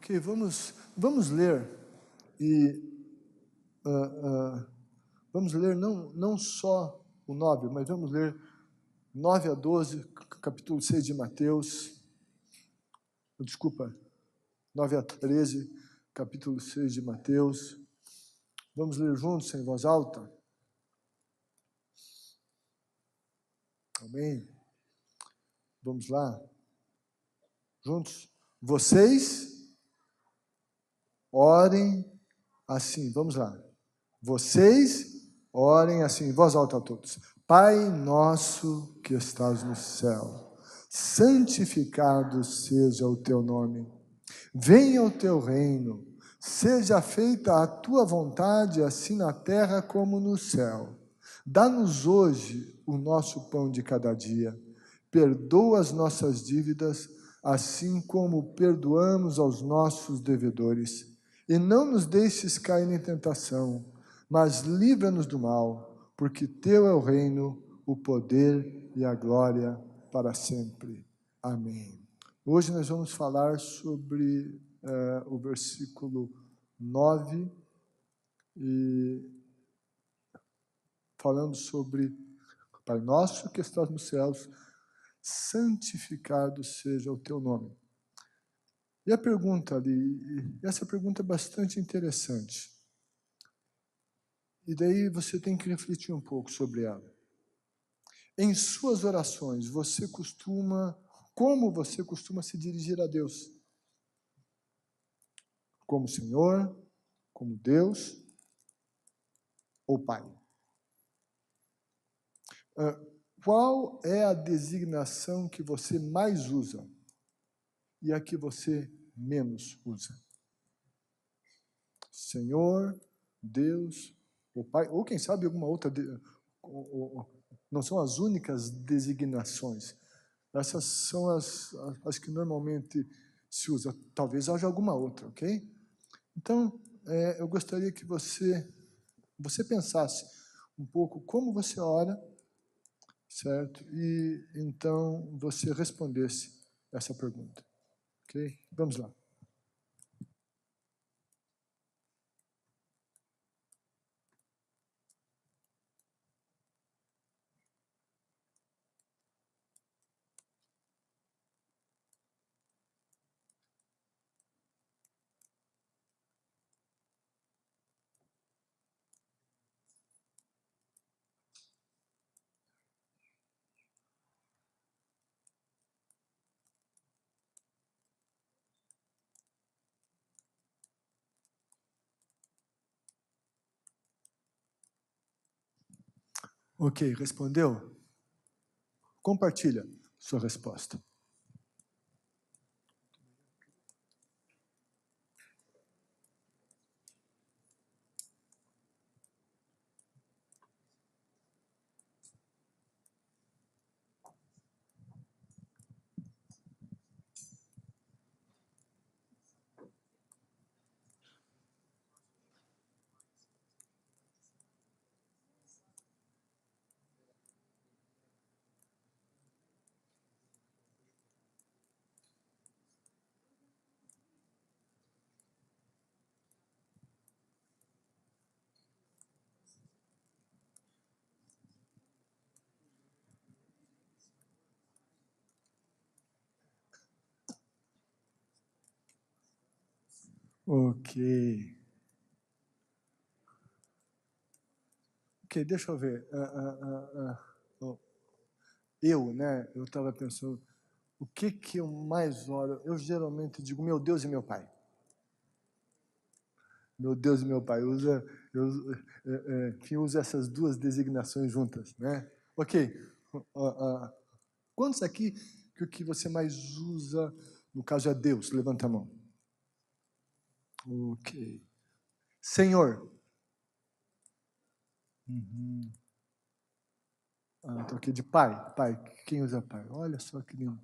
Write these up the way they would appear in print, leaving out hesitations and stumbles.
Ok, vamos ler e vamos ler não só o 9, mas vamos ler 9 a 12, capítulo 6 de Mateus, desculpa, 9 a 13, capítulo 6 de Mateus. Vamos ler juntos em voz alta? Amém? Vamos lá? Juntos? Vocês orem assim, vamos lá. Vocês orem assim, em voz alta a todos. Pai nosso que estás no céu, santificado seja o teu nome. Venha o teu reino, seja feita a tua vontade, assim na terra como no céu. Dá-nos hoje o nosso pão de cada dia. Perdoa as nossas dívidas, assim como perdoamos aos nossos devedores. E não nos deixes cair em tentação, mas livra-nos do mal, porque teu é o reino, o poder e a glória para sempre. Amém. Hoje nós vamos falar sobre o versículo 9, e falando sobre Pai nosso que estás nos céus, santificado seja o teu nome. E a pergunta ali, essa pergunta é bastante interessante. E daí você tem que refletir um pouco sobre ela. Em suas orações, como você costuma se dirigir a Deus? Como Senhor, como Deus ou Pai? Qual é a designação que você mais usa e a que você menos usa? Senhor, Deus ou Pai? Ou quem sabe alguma outra... Não são as únicas designações. Essas são as que normalmente se usa. Talvez haja alguma outra, ok? Então, eu gostaria que você pensasse um pouco como você ora, certo? E então você respondesse essa pergunta, ok? Vamos lá. Ok, respondeu? Compartilha sua resposta. Ok. Ok, deixa eu ver. Eu estava pensando, o que eu mais oro? Eu geralmente digo, meu Deus e meu Pai. Meu Deus e meu Pai. Quem usa essas duas designações juntas, né? Ok. Quantos aqui que o que você mais usa, no caso é Deus? Levanta a mão. Ok. Senhor. Uhum. Então aqui de Pai. Pai. Quem usa Pai? Olha só que lindo.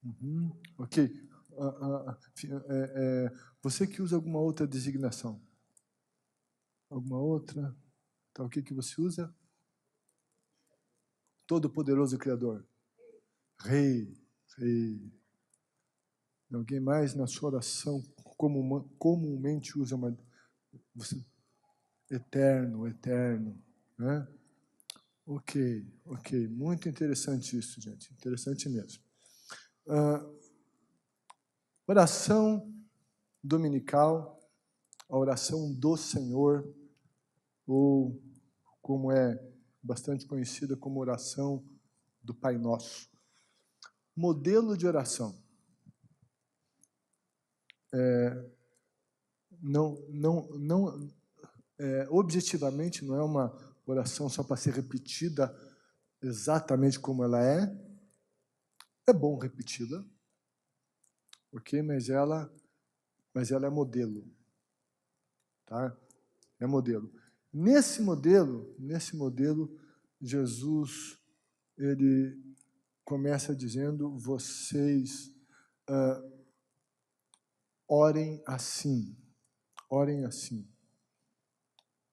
Uhum. Ok. Você que usa alguma outra designação? Alguma outra? Então, o que você usa? Todo-Poderoso Criador. Rei. Alguém mais na sua oração comumente usa eterno, né? Ok, muito interessante isso, gente, interessante mesmo. Oração dominical, a oração do Senhor, ou como é bastante conhecida como oração do Pai Nosso. Modelo de oração. Objetivamente, não é uma oração só para ser repetida exatamente como ela é. É bom repeti-la, ok? Mas ela é modelo, tá? É modelo. Nesse modelo, Jesus, ele começa dizendo: vocês orem assim, orem assim.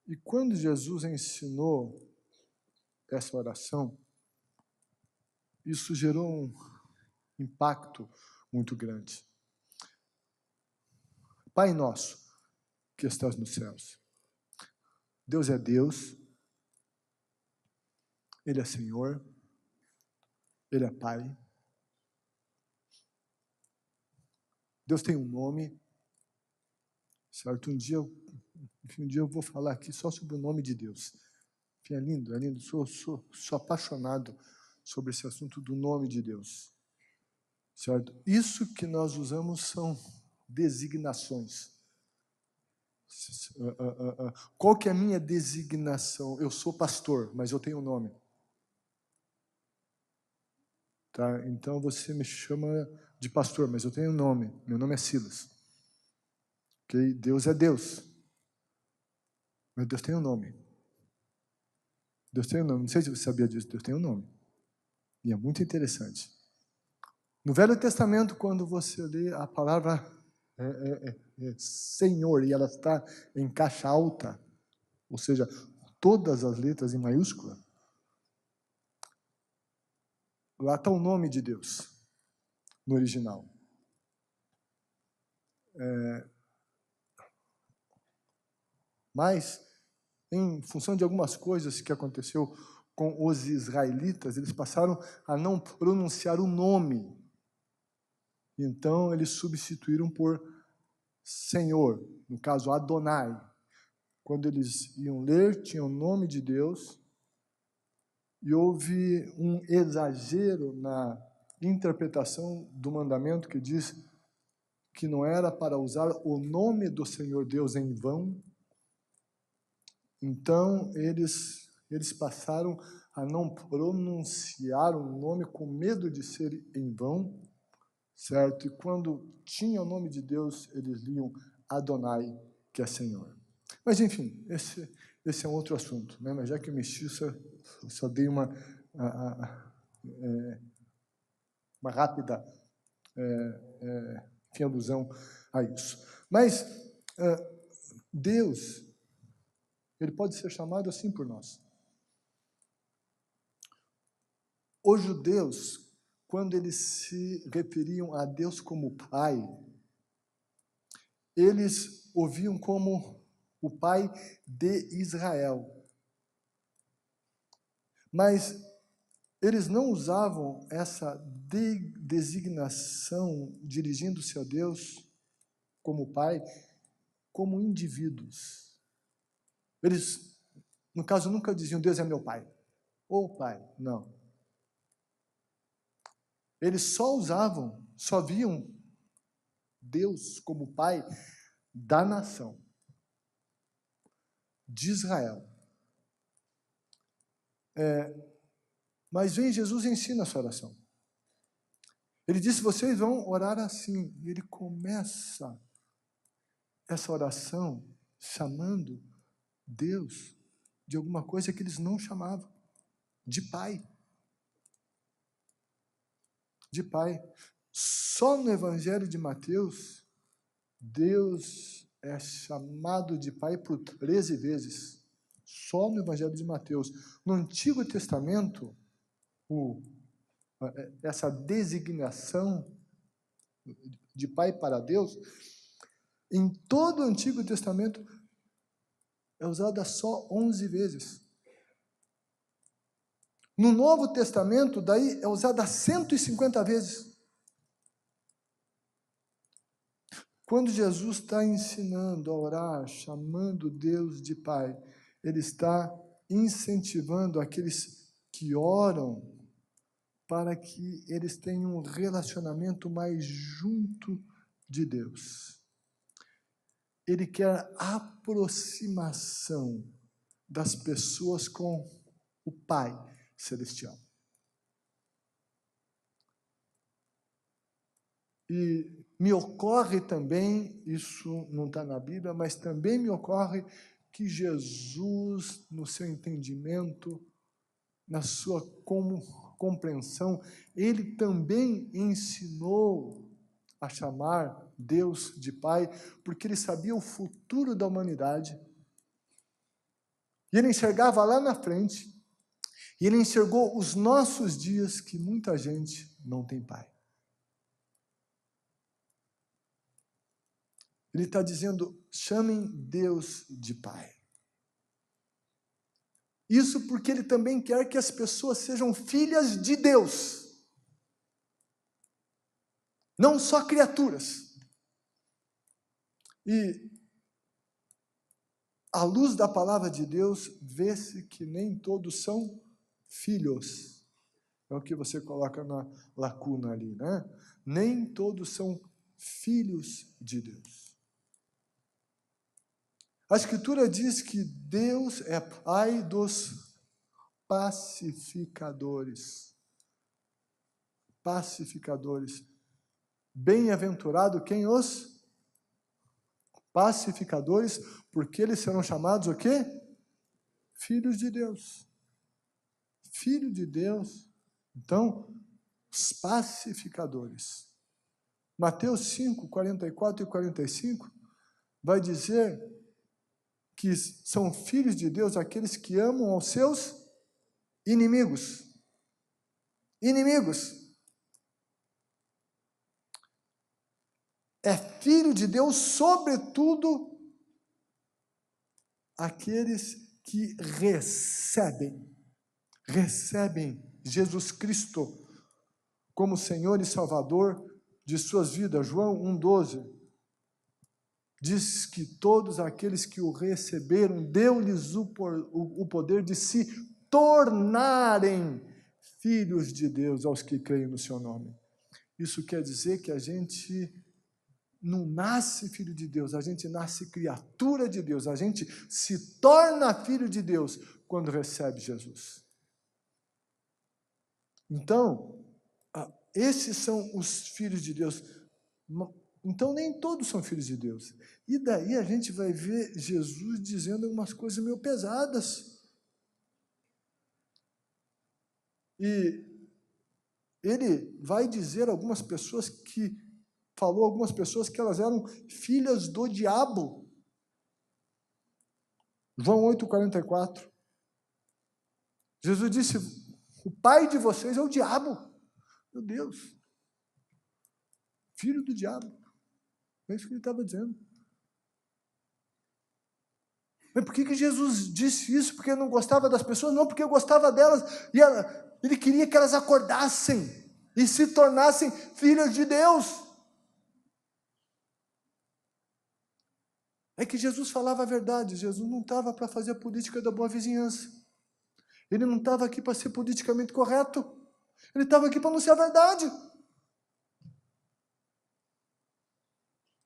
E quando Jesus ensinou essa oração, isso gerou um impacto muito grande. Pai nosso, que estás nos céus. Deus é Deus, Ele é Senhor, Ele é Pai. Deus tem um nome, certo? Um dia eu vou falar aqui só sobre o nome de Deus. Enfim, é lindo, é lindo. Sou apaixonado sobre esse assunto do nome de Deus, certo? Isso que nós usamos são designações. Qual que é a minha designação? Eu sou pastor, mas eu tenho um nome. Tá? Então você me chama de pastor, mas eu tenho um nome. Meu nome é Silas. Okay? Deus é Deus. Mas Deus tem um nome. Deus tem um nome. Não sei se você sabia disso. Deus tem um nome. E é muito interessante. No Velho Testamento, quando você lê a palavra Senhor, e ela está em caixa alta, ou seja, todas as letras em maiúscula, lá está o nome de Deus, no original. Mas, em função de algumas coisas que aconteceu com os israelitas, eles passaram a não pronunciar o nome. Então, eles substituíram por Senhor, no caso, Adonai. Quando eles iam ler, tinha o nome de Deus, e houve um exagero na interpretação do mandamento que diz que não era para usar o nome do Senhor Deus em vão. Então, eles passaram a não pronunciar o nome com medo de ser em vão, certo? E quando tinha o nome de Deus, eles liam Adonai, que é Senhor. Mas, enfim, esse é um outro assunto, né? Mas já que eu mexi, só dei uma rápida alusão a isso. Mas Deus, Ele pode ser chamado assim por nós. Os judeus, quando eles se referiam a Deus como Pai, eles o viam como o Pai de Israel. Mas eles não usavam essa designação, dirigindo-se a Deus como Pai, como indivíduos. Eles, no caso, nunca diziam, Deus é meu Pai, ou Pai, não. Eles só viam Deus como Pai da nação, de Israel. Mas vem Jesus e ensina essa oração. Ele disse, vocês vão orar assim. E ele começa essa oração chamando Deus de alguma coisa que eles não chamavam, de Pai. De Pai. Só no Evangelho de Mateus, Deus é chamado de Pai por 13 vezes. Só no Evangelho de Mateus. No Antigo Testamento, essa designação de Pai para Deus Em todo o Antigo Testamento é usada só 11 vezes. No Novo Testamento, daí, é usada 150 vezes. Quando Jesus está ensinando a orar, chamando Deus de Pai, Ele está incentivando aqueles que oram para que eles tenham um relacionamento mais junto de Deus. Ele quer aproximação das pessoas com o Pai Celestial. E me ocorre também, isso não está na Bíblia, mas também me ocorre que Jesus, no seu entendimento, na sua compreensão, ele também ensinou a chamar Deus de Pai, porque ele sabia o futuro da humanidade. E ele enxergava lá na frente, e ele enxergou os nossos dias que muita gente não tem pai. Ele está dizendo, chamem Deus de Pai. Isso porque ele também quer que as pessoas sejam filhas de Deus. Não só criaturas. E, à luz da palavra de Deus, vê-se que nem todos são filhos. É o que você coloca na lacuna ali, né? Nem todos são filhos de Deus. A Escritura diz que Deus é Pai dos pacificadores. Pacificadores. Bem-aventurado quem os pacificadores, porque eles serão chamados o quê? Filhos de Deus. Filho de Deus. Então, os pacificadores. Mateus 5, 44 e 45 vai dizer que são filhos de Deus aqueles que amam aos seus inimigos. Inimigos. É filho de Deus, sobretudo, aqueles que recebem Jesus Cristo como Senhor e Salvador de suas vidas. João 1,12 diz que todos aqueles que o receberam, deu-lhes o poder de se tornarem filhos de Deus aos que creem no seu nome. Isso quer dizer que a gente não nasce filho de Deus, a gente nasce criatura de Deus, a gente se torna filho de Deus quando recebe Jesus. Então, esses são os filhos de Deus. Então, nem todos são filhos de Deus. E daí a gente vai ver Jesus dizendo algumas coisas meio pesadas. E ele vai dizer algumas pessoas que elas eram filhas do diabo. João 8,44. Jesus disse, o pai de vocês é o diabo. Meu Deus. Filho do diabo. É isso que ele estava dizendo. Mas por que Jesus disse isso? Porque ele não gostava das pessoas? Não, porque eu gostava delas. E ele queria que elas acordassem e se tornassem filhas de Deus. É que Jesus falava a verdade. Jesus não estava para fazer a política da boa vizinhança. Ele não estava aqui para ser politicamente correto. Ele estava aqui para anunciar a verdade.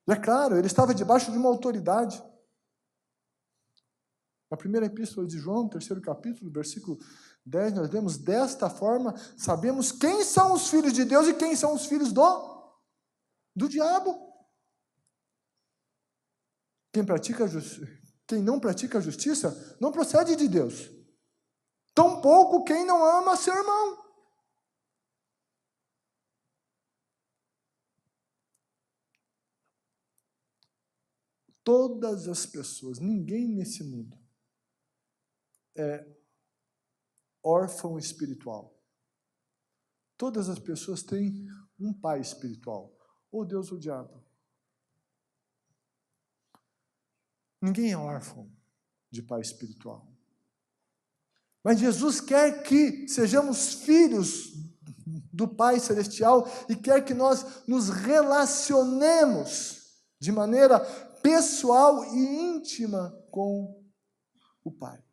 E é claro, ele estava debaixo de uma autoridade. Na primeira epístola de João, 3º capítulo, versículo 10, nós lemos, desta forma, sabemos quem são os filhos de Deus e quem são os filhos do diabo. Quem não pratica a justiça não procede de Deus. Tampouco quem não ama seu irmão. Todas as pessoas, ninguém nesse mundo é órfão espiritual. Todas as pessoas têm um pai espiritual, ou Deus ou o diabo. Ninguém é órfão de pai espiritual. Mas Jesus quer que sejamos filhos do Pai Celestial e quer que nós nos relacionemos de maneira pessoal e íntima com o Pai.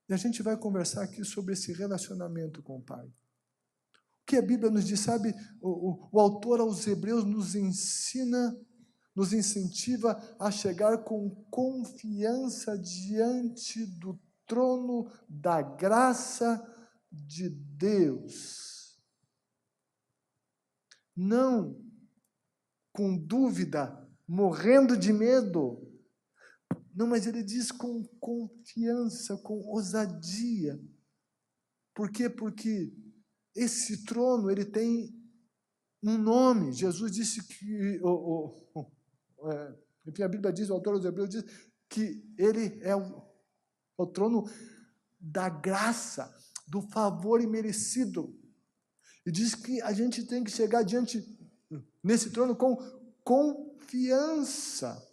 E a gente vai conversar aqui sobre esse relacionamento com o Pai. O que a Bíblia nos diz, sabe? O autor aos Hebreus nos ensina, nos incentiva a chegar com confiança diante do trono da graça de Deus. Não com dúvida, morrendo de medo. Não, mas ele diz com confiança, com ousadia. Por quê? Porque esse trono, ele tem um nome. Jesus disse que, enfim, a Bíblia diz, o autor dos Hebreus diz que ele é o trono da graça, do favor imerecido. E diz que a gente tem que chegar nesse trono com confiança.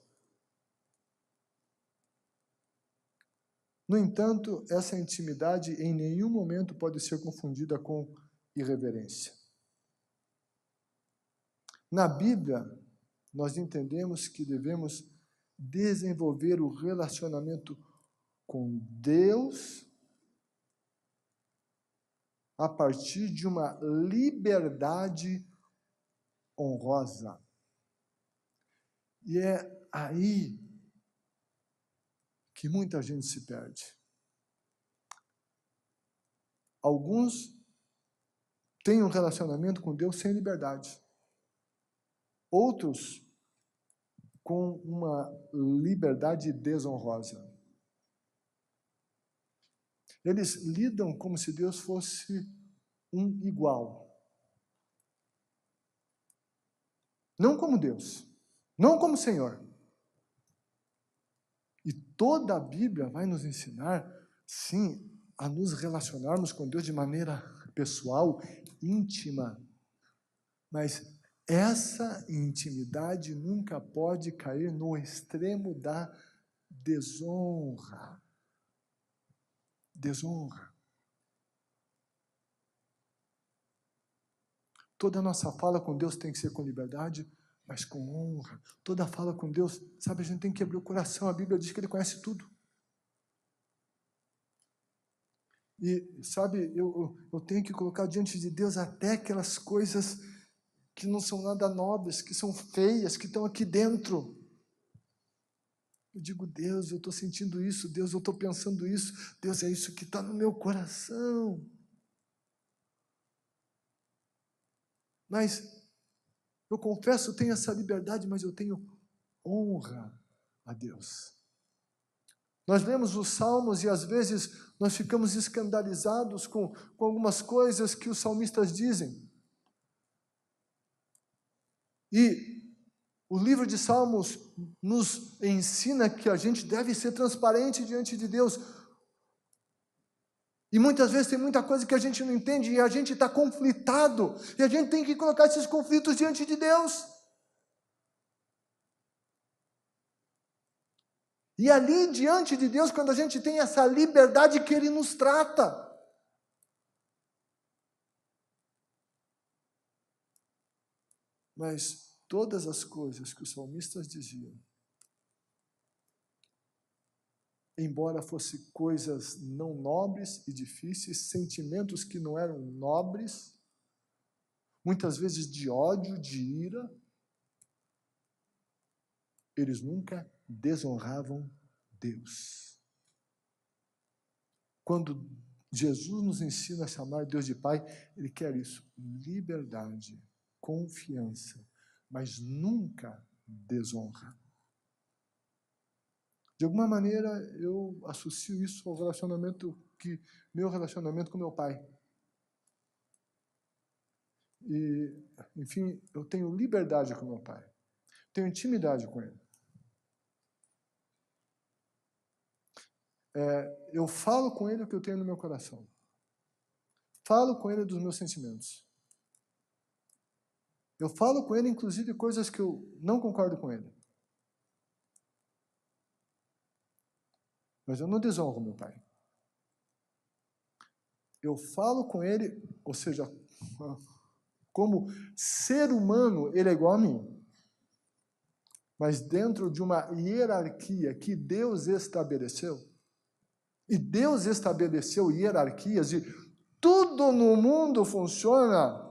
No entanto, essa intimidade em nenhum momento pode ser confundida com irreverência. Na Bíblia, nós entendemos que devemos desenvolver o relacionamento com Deus a partir de uma liberdade honrosa. E é aí que muita gente se perde. Alguns têm um relacionamento com Deus sem liberdade. Outros com uma liberdade desonrosa. Eles lidam como se Deus fosse um igual. Não como Deus, não como Senhor. E toda a Bíblia vai nos ensinar, sim, a nos relacionarmos com Deus de maneira pessoal, íntima. Mas essa intimidade nunca pode cair no extremo da desonra. Desonra. Toda a nossa fala com Deus tem que ser com liberdade, mas com honra. Toda fala com Deus, sabe, a gente tem que abrir o coração. A Bíblia diz que Ele conhece tudo. E, sabe, eu tenho que colocar diante de Deus até aquelas coisas que não são nada nobres, que são feias, que estão aqui dentro. Eu digo, Deus, eu estou sentindo isso. Deus, eu estou pensando isso. Deus, é isso que está no meu coração. Mas eu confesso, eu tenho essa liberdade, mas eu tenho honra a Deus. Nós lemos os Salmos e às vezes nós ficamos escandalizados com algumas coisas que os salmistas dizem. E o livro de Salmos nos ensina que a gente deve ser transparente diante de Deus. E muitas vezes tem muita coisa que a gente não entende e a gente está conflitado. E a gente tem que colocar esses conflitos diante de Deus. E ali diante de Deus, quando a gente tem essa liberdade que Ele nos trata. Mas todas as coisas que os salmistas diziam, embora fossem coisas não nobres e difíceis, sentimentos que não eram nobres, muitas vezes de ódio, de ira, eles nunca desonravam Deus. Quando Jesus nos ensina a chamar Deus de Pai, Ele quer isso, liberdade, confiança, mas nunca desonra. De alguma maneira, eu associo isso ao meu relacionamento com meu pai. E, enfim, eu tenho liberdade com meu pai. Tenho intimidade com ele. Eu falo com ele o que eu tenho no meu coração. Falo com ele dos meus sentimentos. Eu falo com ele, inclusive, coisas que eu não concordo com ele. mas eu não desonro meu pai. Eu falo com ele, ou seja, como ser humano, ele é igual a mim. Mas dentro de uma hierarquia que Deus estabeleceu. E Deus estabeleceu hierarquias e tudo no mundo funciona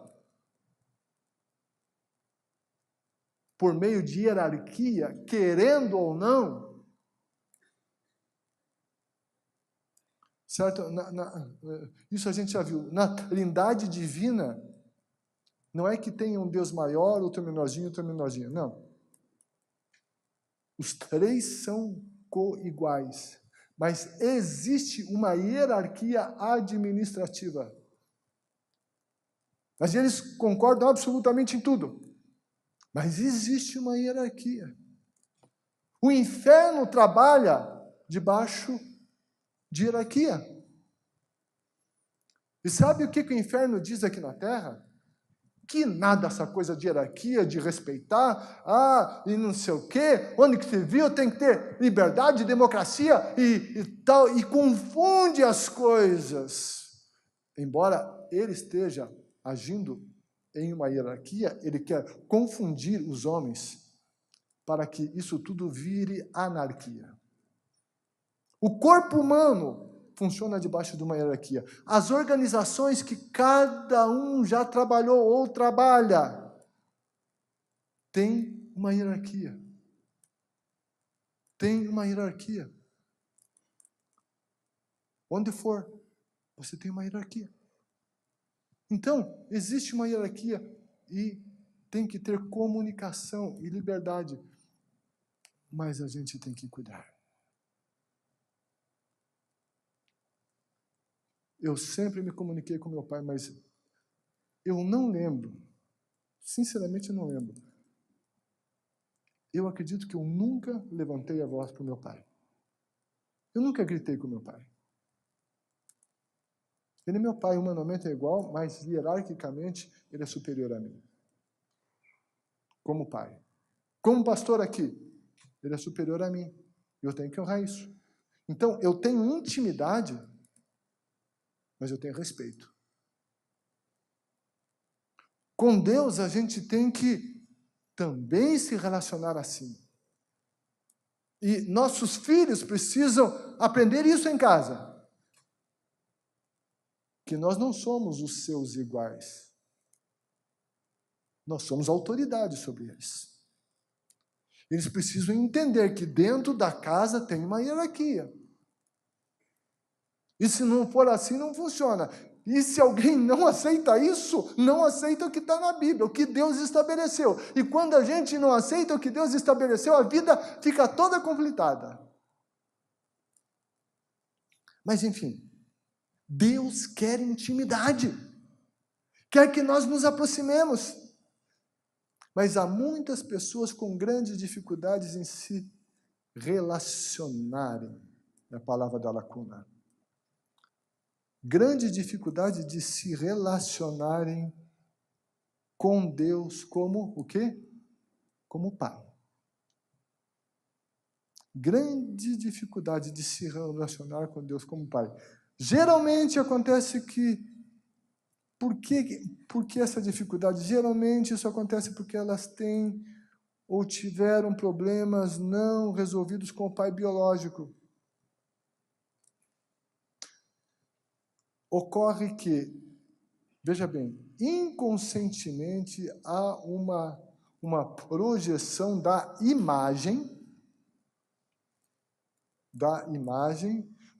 por meio de hierarquia, querendo ou não. Certo? Isso a gente já viu. Na Trindade divina, não é que tenha um Deus maior, outro menorzinho, outro menorzinho. Não. Os três são co-iguais. Mas existe uma hierarquia administrativa. Mas eles concordam absolutamente em tudo. Mas existe uma hierarquia. O inferno trabalha debaixo de hierarquia. E sabe o que o inferno diz aqui na Terra? Que nada essa coisa de hierarquia, de respeitar, e não sei o quê, onde que se viu, tem que ter liberdade, democracia e tal, e confunde as coisas. Embora ele esteja agindo em uma hierarquia, ele quer confundir os homens para que isso tudo vire anarquia. O corpo humano funciona debaixo de uma hierarquia. As organizações que cada um já trabalhou ou trabalha tem uma hierarquia. Tem uma hierarquia. Onde for, você tem uma hierarquia. Então, existe uma hierarquia e tem que ter comunicação e liberdade. Mas a gente tem que cuidar. Eu sempre me comuniquei com meu pai, mas eu não lembro, sinceramente eu não lembro. Eu acredito que eu nunca levantei a voz para o meu pai. Eu nunca gritei com meu pai. Ele é meu pai, humanamente é igual, mas hierarquicamente ele é superior a mim. Como pai. Como pastor aqui, ele é superior a mim. Eu tenho que honrar isso. Então, eu tenho intimidade, mas eu tenho respeito. Com Deus, a gente tem que também se relacionar assim. E nossos filhos precisam aprender isso em casa. Que nós não somos os seus iguais. Nós somos autoridade sobre eles. Eles precisam entender que dentro da casa tem uma hierarquia. E se não for assim, não funciona. E se alguém não aceita isso, não aceita o que está na Bíblia, o que Deus estabeleceu. E quando a gente não aceita o que Deus estabeleceu, a vida fica toda conflitada. Mas, enfim, Deus quer intimidade. Quer que nós nos aproximemos. Mas há muitas pessoas com grandes dificuldades em se relacionarem. É a palavra da lacuna. Grande dificuldade de se relacionarem com Deus como o quê? Como Pai. Grande dificuldade de se relacionar com Deus como Pai. Geralmente acontece que Por que essa dificuldade? Geralmente isso acontece porque elas têm ou tiveram problemas não resolvidos com o pai biológico. Ocorre que, veja bem, inconscientemente há uma projeção da imagem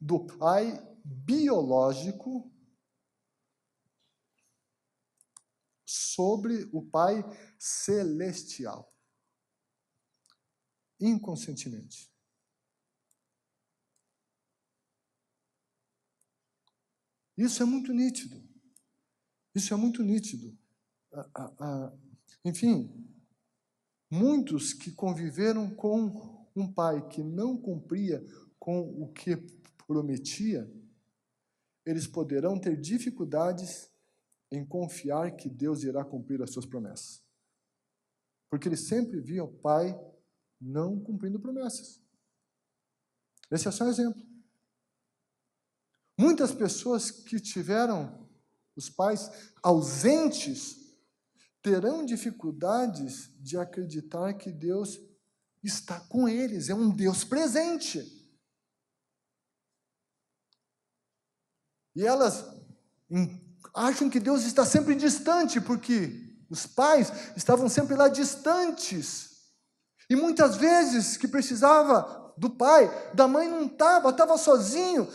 do pai biológico sobre o Pai celestial. Inconscientemente. Isso é muito nítido. Isso é muito nítido. Enfim, muitos que conviveram com um pai que não cumpria com o que prometia, eles poderão ter dificuldades em confiar que Deus irá cumprir as suas promessas. Porque eles sempre viam o pai não cumprindo promessas. Esse é só um exemplo. Muitas pessoas que tiveram os pais ausentes terão dificuldades de acreditar que Deus está com eles, é um Deus presente. E elas acham que Deus está sempre distante, porque os pais estavam sempre lá distantes. E muitas vezes que precisava do pai, da mãe não estava sozinho.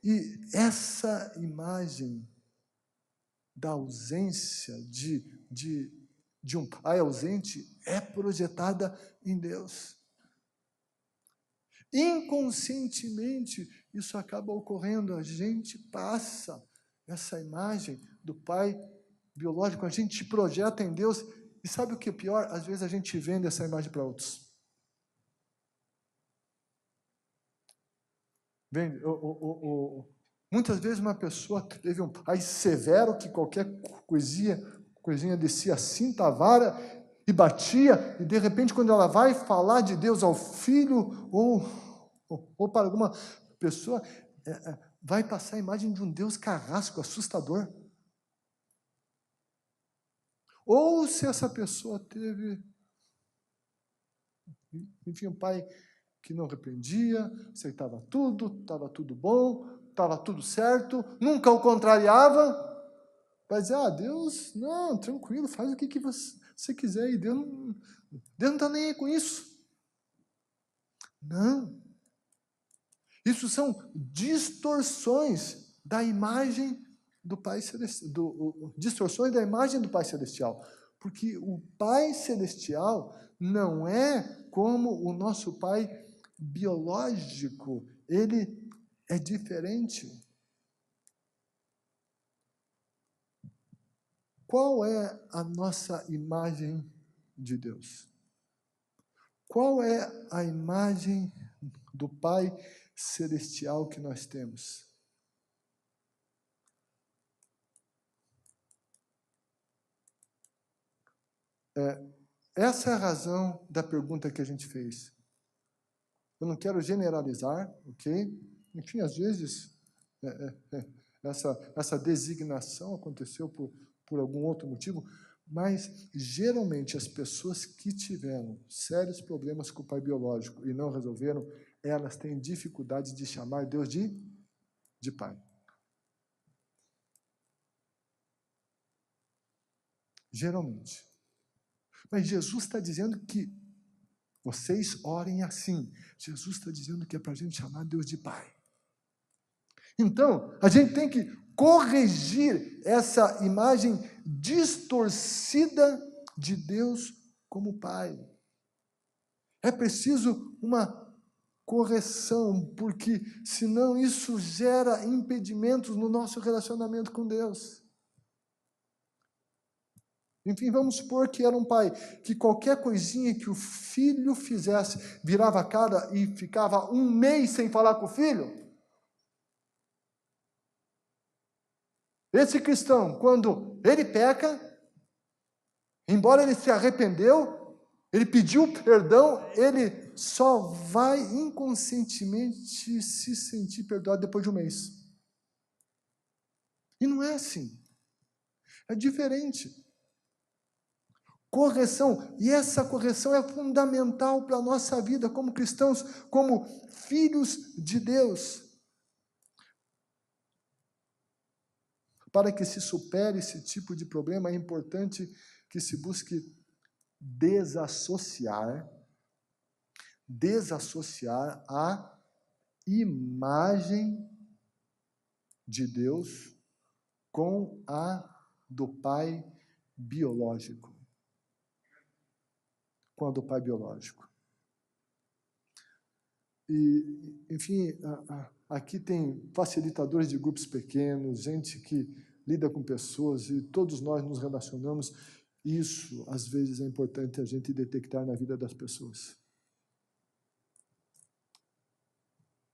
E essa imagem da ausência de um pai ausente é projetada em Deus. Inconscientemente, isso acaba ocorrendo. A gente passa essa imagem do pai biológico, a gente projeta em Deus. E sabe o que é pior? Às vezes a gente vende essa imagem para outros. Muitas vezes uma pessoa teve um pai severo que qualquer coisinha descia a cinta, a vara e batia, e de repente quando ela vai falar de Deus ao filho ou para alguma pessoa, vai passar a imagem de um Deus carrasco, assustador. Ou se essa pessoa teve, enfim, um pai que não repreendia, aceitava tudo, estava tudo bom, estava tudo certo, nunca o contrariava, vai dizer, Deus, não, tranquilo, faz o que você quiser, e Deus não está nem aí com isso. Não. Isso são distorções da imagem do Pai Celestial, distorções da imagem do Pai Celestial, porque o Pai Celestial não é como o nosso Pai biológico, ele é diferente. Qual é a nossa imagem de Deus? Qual é a imagem do Pai Celestial que nós temos? Essa é a razão da pergunta que a gente fez. Eu não quero generalizar, ok? Enfim, às vezes, essa designação aconteceu por algum outro motivo, mas, geralmente, as pessoas que tiveram sérios problemas com o pai biológico e não resolveram, elas têm dificuldade de chamar Deus de pai. Geralmente. Mas Jesus está dizendo que vocês orem assim. Jesus está dizendo que é para a gente chamar Deus de pai. Então, a gente tem que corrigir essa imagem distorcida de Deus como pai. É preciso uma correção, porque senão isso gera impedimentos no nosso relacionamento com Deus. Enfim, vamos supor que era um pai que qualquer coisinha que o filho fizesse virava a cara e ficava um mês sem falar com o filho. Esse cristão, quando ele peca, embora ele se arrependeu, ele pediu perdão, ele só vai inconscientemente se sentir perdoado depois de um mês. E não é assim. É diferente. Correção, e essa correção é fundamental para a nossa vida como cristãos, como filhos de Deus. Para que se supere esse tipo de problema, é importante que se busque desassociar a imagem de Deus com a do pai biológico. Com a do pai biológico. E, enfim, aqui tem facilitadores de grupos pequenos, gente que lida com pessoas, e todos nós nos relacionamos. Isso, às vezes, é importante a gente detectar na vida das pessoas.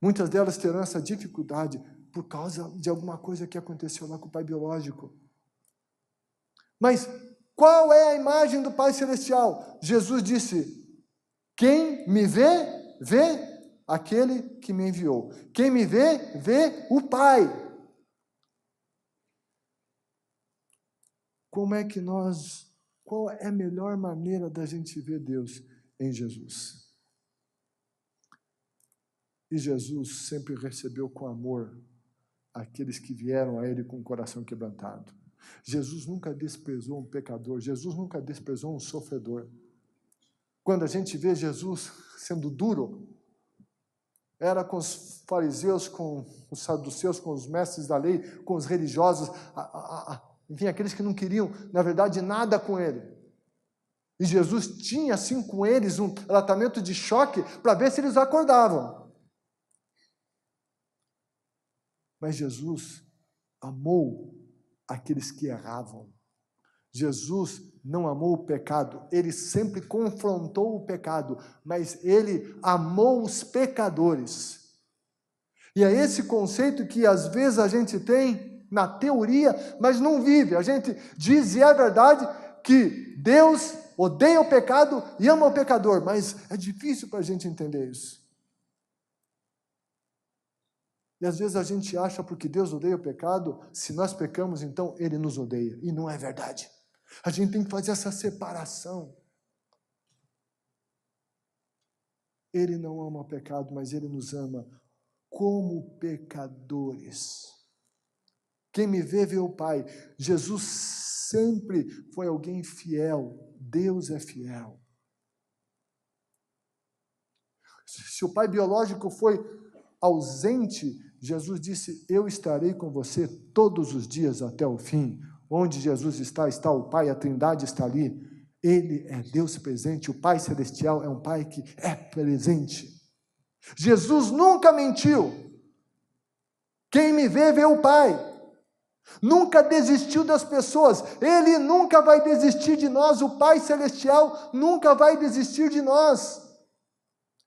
Muitas delas terão essa dificuldade por causa de alguma coisa que aconteceu lá com o pai biológico. Mas qual é a imagem do Pai Celestial? Jesus disse, quem me vê, vê aquele que me enviou. Quem me vê, vê o Pai. Qual é a melhor maneira da gente ver Deus? Em Jesus. E Jesus sempre recebeu com amor aqueles que vieram a Ele com o coração quebrantado. Jesus nunca desprezou um pecador, Jesus nunca desprezou um sofredor. Quando a gente vê Jesus sendo duro, era com os fariseus, com os saduceus, com os mestres da lei, com os religiosos, enfim, aqueles que não queriam, na verdade, nada com Ele. E Jesus tinha, assim, com eles, um tratamento de choque para ver se eles acordavam. Mas Jesus amou aqueles que erravam. Jesus não amou o pecado, ele sempre confrontou o pecado, mas ele amou os pecadores. E é esse conceito que às vezes a gente tem na teoria, mas não vive. A gente diz, e é verdade, que Deus odeia o pecado e ama o pecador, mas é difícil para a gente entender isso. E às vezes a gente acha, porque Deus odeia o pecado, se nós pecamos, então Ele nos odeia. E não é verdade. A gente tem que fazer essa separação. Ele não ama o pecado, mas Ele nos ama como pecadores. Quem me vê, vê o Pai. Jesus sempre foi alguém fiel. Deus é fiel. Se o pai biológico foi ausente, Jesus disse, eu estarei com você todos os dias até o fim. Onde Jesus está, está o Pai, a Trindade está ali. Ele é Deus presente, o Pai Celestial é um Pai que é presente. Jesus nunca mentiu. Quem me vê, vê o Pai. Nunca desistiu das pessoas. Ele nunca vai desistir de nós. O Pai Celestial nunca vai desistir de nós.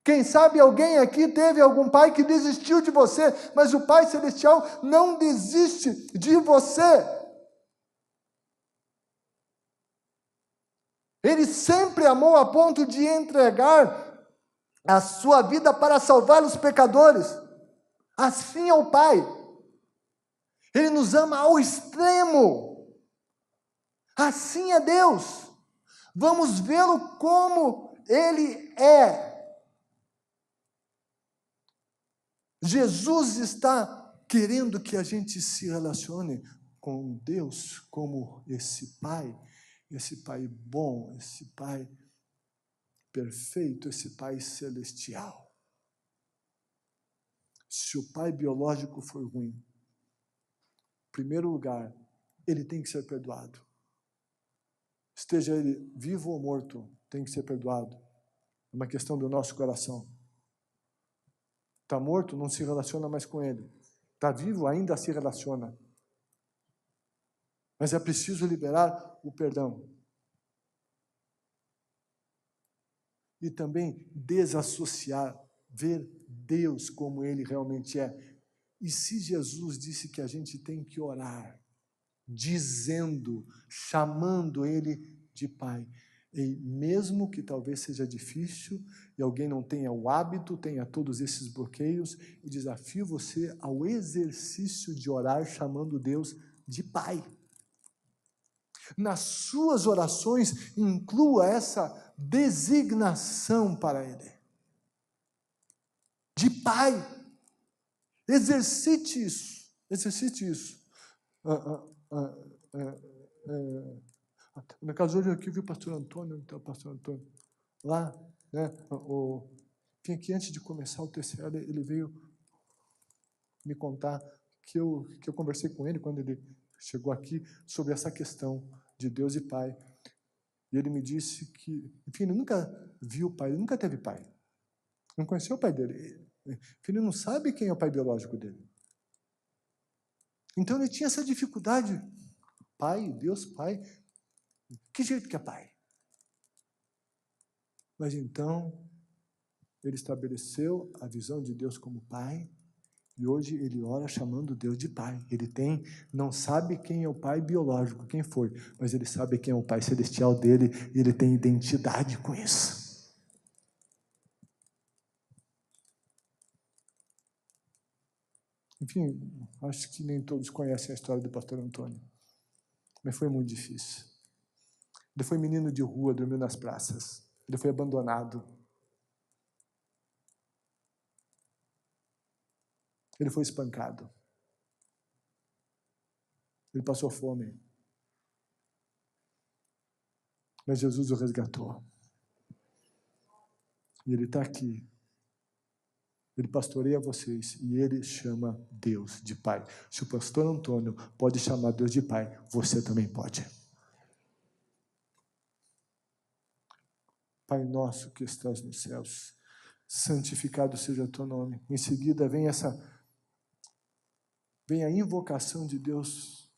Quem sabe alguém aqui teve algum pai que desistiu de você, mas o Pai Celestial não desiste de você. Ele sempre amou a ponto de entregar a sua vida para salvar os pecadores. Assim é o Pai. Ele nos ama ao extremo. Assim é Deus. Vamos vê-lo como Ele é. Jesus está querendo que a gente se relacione com Deus como esse Pai bom, esse Pai perfeito, esse Pai celestial. Se o pai biológico foi ruim, em primeiro lugar, ele tem que ser perdoado. Esteja ele vivo ou morto, tem que ser perdoado. É uma questão do nosso coração. Está morto, não se relaciona mais com ele. Está vivo, ainda se relaciona. Mas é preciso liberar o perdão. E também desassociar, ver Deus como Ele realmente é. E se Jesus disse que a gente tem que orar, dizendo, chamando Ele de Pai, e mesmo que talvez seja difícil, e alguém não tenha o hábito, tenha todos esses bloqueios, eu desafio você ao exercício de orar chamando Deus de Pai. Nas suas orações, inclua essa designação para Ele. De Pai. Exercite isso. Exercite isso. No caso, hoje aqui eu vi o pastor Antônio, então, o pastor Antônio, lá, né, que antes de começar o TCL, ele veio me contar que eu conversei com ele quando ele chegou aqui sobre essa questão de Deus e Pai. E ele me disse que, enfim, ele nunca viu o pai, ele nunca teve pai. Não conheceu o pai dele. Enfim, ele não sabe quem é o pai biológico dele. Então ele tinha essa dificuldade. Pai, Deus, Pai. Que jeito que é pai? Mas então, ele estabeleceu a visão de Deus como Pai, e hoje ele ora chamando Deus de Pai. Ele não sabe quem é o pai biológico, quem foi, mas ele sabe quem é o Pai celestial dele, e ele tem identidade com isso. Enfim, acho que nem todos conhecem a história do pastor Antônio, mas foi muito difícil. Ele foi menino de rua, dormiu nas praças. Ele foi abandonado. Ele foi espancado. Ele passou fome. Mas Jesus o resgatou. E ele está aqui. Ele pastoreia vocês e ele chama Deus de Pai. Se o pastor Antônio pode chamar Deus de Pai, você também pode. Pai nosso que estás nos céus, santificado seja o teu nome. Em seguida vem a invocação de Deus.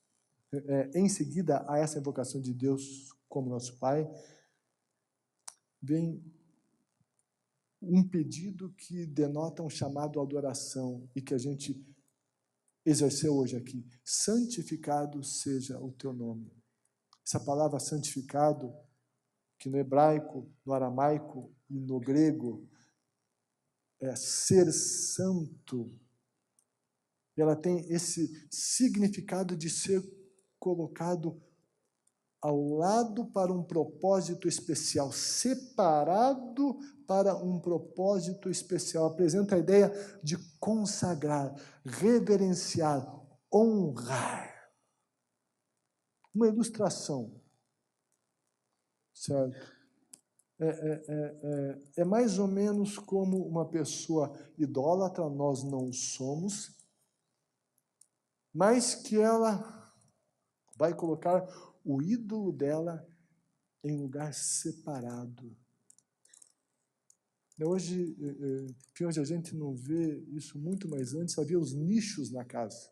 Em seguida a essa invocação de Deus como nosso Pai, vem um pedido que denota um chamado à adoração e que a gente exerceu hoje aqui. Santificado seja o teu nome. Essa palavra santificado, que no hebraico, no aramaico e no grego é ser santo, ela tem esse significado de ser colocado ao lado para um propósito especial, separado para um propósito especial. Apresenta a ideia de consagrar, reverenciar, honrar. Uma ilustração, certo? É mais ou menos como uma pessoa idólatra, nós não somos, mas que ela vai colocar o ídolo dela em lugar separado. Hoje a gente não vê isso muito, mas antes havia os nichos na casa,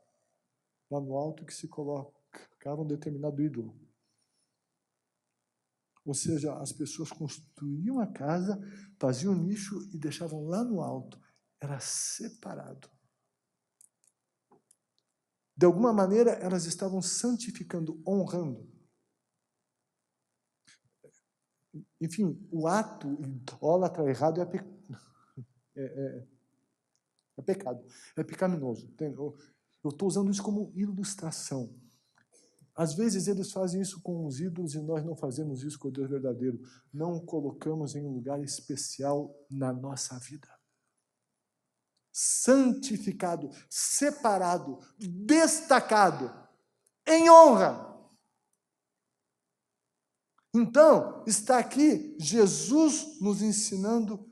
lá no alto que se colocava um determinado ídolo. Ou seja, as pessoas construíam a casa, faziam um nicho e deixavam lá no alto. Era separado. De alguma maneira, elas estavam santificando, honrando. Enfim, o ato idólatra errado é pecado, é pecaminoso. Eu estou usando isso como ilustração. Às vezes eles fazem isso com os ídolos e nós não fazemos isso com o Deus verdadeiro. Não o colocamos em um lugar especial na nossa vida. Santificado, separado, destacado, em honra. Então, está aqui Jesus nos ensinando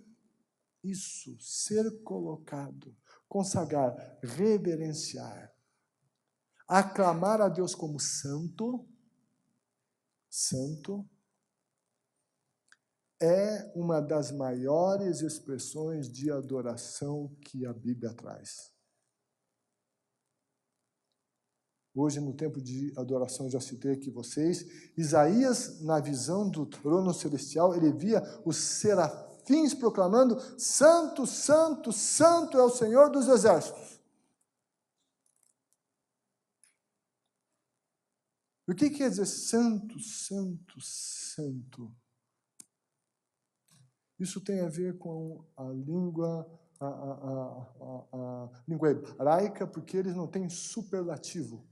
isso, ser colocado, consagrar, reverenciar, aclamar a Deus como santo. Santo é uma das maiores expressões de adoração que a Bíblia traz. Hoje, no tempo de adoração, já citei aqui vocês, Isaías, na visão do trono celestial, ele via os serafins proclamando: Santo, Santo, Santo é o Senhor dos exércitos. O que quer dizer santo, santo, santo? Isso tem a ver com a língua, a língua hebraica, porque eles não têm superlativo.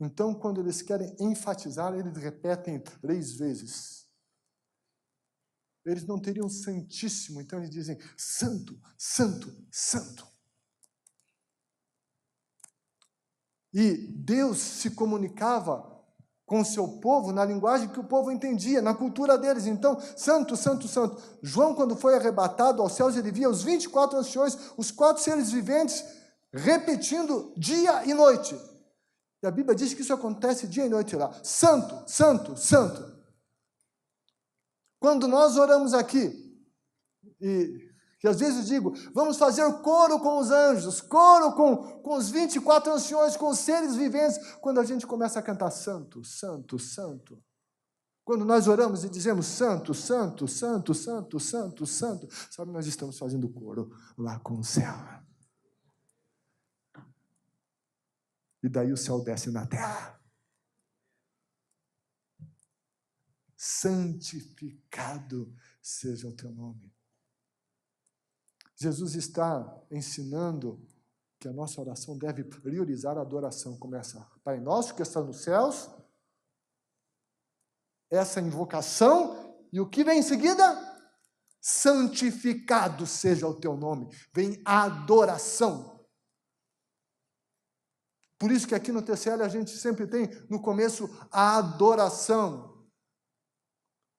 Então, quando eles querem enfatizar, eles repetem 3 vezes. Eles não teriam santíssimo, então eles dizem santo, santo, santo. E Deus se comunicava com o seu povo na linguagem que o povo entendia, na cultura deles. Então, santo, santo, santo. João, quando foi arrebatado aos céus, ele via os 24 anciões, os 4 seres viventes, repetindo dia e noite. E a Bíblia diz que isso acontece dia e noite lá. Santo, santo, santo. Quando nós oramos aqui, e às vezes eu digo, vamos fazer coro com os anjos, coro com os 24 anciões, com os seres viventes, quando a gente começa a cantar santo, santo, santo. Quando nós oramos e dizemos santo, santo, santo, santo, santo, santo, sabe, nós estamos fazendo coro lá com o céu. E daí o céu desce na terra. Santificado seja o teu nome. Jesus está ensinando que a nossa oração deve priorizar a adoração. Começa, Pai nosso que está nos céus, essa invocação, e o que vem em seguida? Santificado seja o teu nome. Vem a adoração. Por isso que aqui no TCL a gente sempre tem, no começo, a adoração.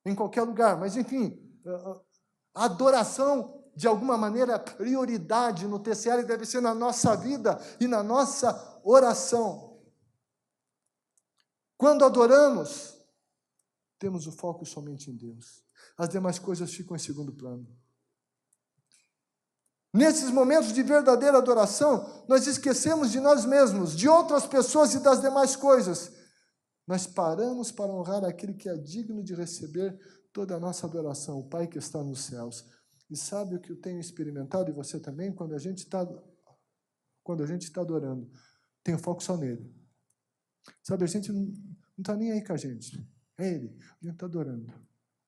Em qualquer lugar, mas enfim, a adoração, de alguma maneira, a prioridade no TCL deve ser na nossa vida e na nossa oração. Quando adoramos, temos o foco somente em Deus. As demais coisas ficam em segundo plano. Nesses momentos de verdadeira adoração, nós esquecemos de nós mesmos, de outras pessoas e das demais coisas. Nós paramos para honrar aquele que é digno de receber toda a nossa adoração, o Pai que está nos céus. E sabe o que eu tenho experimentado, e você também, quando a gente está adorando, tem o foco só nele. Sabe, a gente não está nem aí com a gente. É ele, a gente está adorando.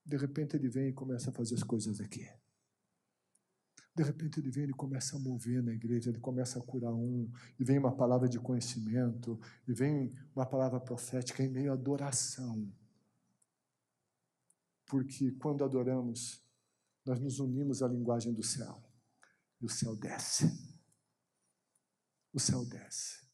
De repente ele vem e começa a fazer as coisas aqui. De repente ele vem, ele começa a mover na igreja, ele começa a curar e vem uma palavra de conhecimento, e vem uma palavra profética em meio à adoração. Porque quando adoramos, nós nos unimos à linguagem do céu. E o céu desce. O céu desce.